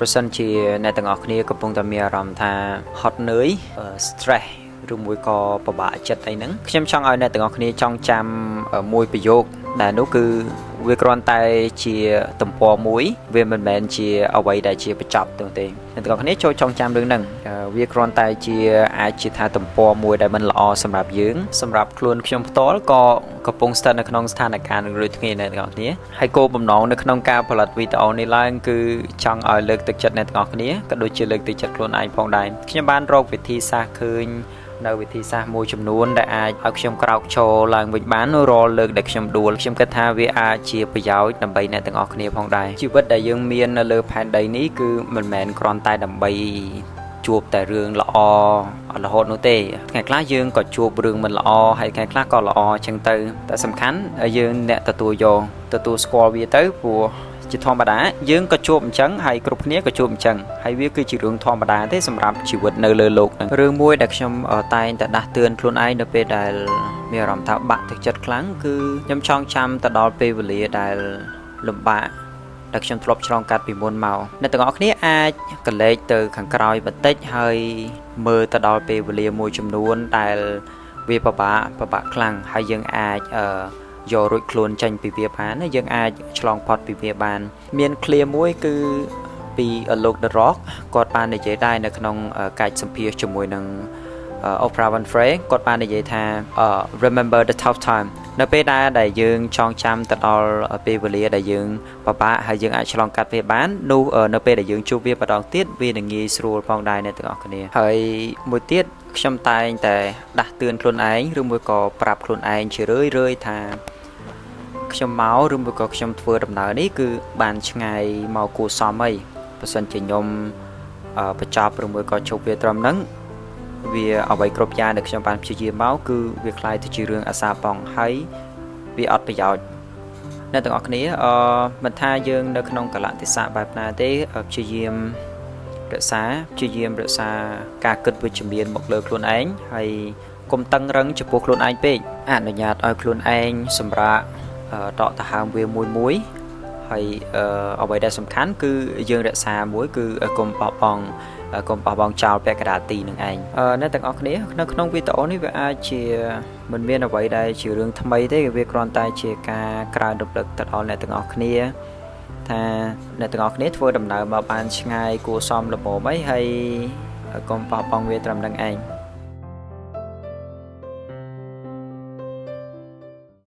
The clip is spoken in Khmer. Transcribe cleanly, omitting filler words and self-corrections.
ប្រសិនជាអ្នកទាំងអស់គ្នាកំពុងតែមានអារម្មណ៍ថាហត់នឿយ stress ឬមួយក៏ពិបាកចិត្តអីហ្នឹងខ្ញុំចង់ឲ្យអ្នកទាំងអស់គ្នាចងចាំមួយប្រយោគដែលនោះគឺវាគ្រាន់តែជាទំព័រមួយវាមិនមែនជាអ្វីដែលជាបញ្ចប់ទេអ្នកទាំងអស់គ្នាចូលចងចាំរឿងហ្នឹងវាគ្រាន់តែជាអាចជាថាទំព័រមួយដែលមិនល្អសម្រាប់យើងសម្រាប់ខ្លួនខ្ញុំផ្ទាល់ក៏កំពុងស្ថិតនៅក្នុងស្ថានភាពនឹងដូចគ្នាអ្នកទាំងអស់គ្នាហើយគោលបំណងនៅក្នុងការផលិតវីដេអូនេះឡើងគឺចង់ឲ្យលើកទឹកចិត្តអ្នកទាំងអស់គ្នាក៏ដូចជាលើកទឹកចិត្តខ្លួនឯងផងដែរខ្ញុំបានរកវិធីសាស្ត្រឃើញនៅវិធីសាស្ត្រមួយចំនួនដែលអាចឲ្យខ្ញុំក្រោកឈរឡើងវិញបានរាល់លើកដែលខ្ញុំដួលខ្ញុំគិតថាវាអាចជាប្រយោជន៍ដើម្បីអ្នកទាំងអស់គ្នាផងដែរជីវិតដែលយើងមាននៅលើផែនដីនេះគឺមិនមែនគ្រាន់តែដើម្បីជួបតែរឿងល្អរហូតនោះទេថ្ងៃខ្លះយើងក៏ជួបរឿងមិនល្អហើយថ្ងៃខ្លះក៏ល្អអញ្ចឹងទៅតែសំខាន់យើងអ្នកទទួលស្គាល់វាទៅព្រោះជាធម្មតាយើងក៏ជួបអញ្ចឹងហើយគ្រប់គ្នាក៏ជួបអញ្ចឹងហើយវាគឺជារឿងធម្មតាទេសម្រាប់ជីវិតនៅលើโลกហ្នឹងរឿងមួយដែលខ្ញុំតែងតែដាស់តឿនខ្លួនឯងនៅពេលដែលមានអារម្មណ៍ថាបាក់ទឹកចិត្តខ្លាំងគឺខ្ញុំចងចាំទៅដល់ពេលវេលាដែលលំបាកដែលខ្ញុំធ្លាប់ឆ្លងកាត់ពីមុនមកអ្នកទាំងអស់គ្នាអាចកលេចទៅខាងក្រោយបន្តិចហើយមើលទៅដល់ពេលវេលាមួយចំនួនដែលវាពិបាកខ្លាំងហើយយើងអាចយករួចខ្លួនចេញពីវាបានយើងអាចឆ្លងផុតពីវាបានមានឃ្លាមួយគឺពីលោក The Rock គាត់បាននិយាយដែរនៅក្នុងកិច្ចសម្ភាសជាមួយនឹង Oprah Winfrey គាត់បាននិយាយថា remember the tough time នៅពេលដែលយើងចងចាំទៅដល់ពេលវេលាដែលយើងពិបាកហើយយើងអាចឆ្លងកាត់វាបាននោះនៅពេលដែលយើងជួបវាម្ដងទៀតវានឹងងាយស្រួលផងដែរអ្នកទាំងអស់គ្នាហើយមួយទៀតខ្ញុំតែងតែដាស់តឿនខ្លួនឯងឬមួយក៏ប្រាប់ខ្លួនឯងជារឿយថាខ្ញុំមកឬមួយក៏ខ្ញុំធ្វើដំណើរនេះគឺបានឆ្ងាយមកគួរសមអីបើសិនជាខ្ញុំបញ្ចប់ឬមួយក៏ជប់វាត្រឹមហ្នឹងវាអ្វីគ្រប់យ៉ាងដែលខ្ញុំបានព្យាយាមមកគឺវាคล้ายទៅជារឿងអាសាប៉ង់ហើយវាអត់ប្រយោជន៍អ្នកទាំងអស់គ្នាមិនថាយើងនៅក្នុងកលៈទេសៈបែបណាទេព្យាយាមរក្សាការគិតវិជ្ជមានមកលើខ្លួនឯងហើយកុំតឹងរឹងចំពោះខ្លួនឯងពេកអនុញ្ញាតឲ្យខ្លួនឯងសម្រាប់ដកដង្ហើមវាមួយហើយអ្វីដែលសំខាន់គឺយើងរក្សាមួយគឺកុំបោះបង់ចោលពាក្យកណ្ដាលទីនឹងឯងអ្នកទាំងអស់គ្នានៅក្នុងវីដេអូនេះវាអាចជាមិនមានអ្វីដែលជារឿងថ្មីទេវាគ្រាន់តែជាការក្រើនរំលឹកទៅដល់អ្នកទាំងអស់គ្នាថាអ្នកទាំងអស់គ្នាធ្វើដំណើរមកបានឆ្ងាយគួរសមល្មមអីហើយកុំបោះបង់វាត្រឹមនឹងឯង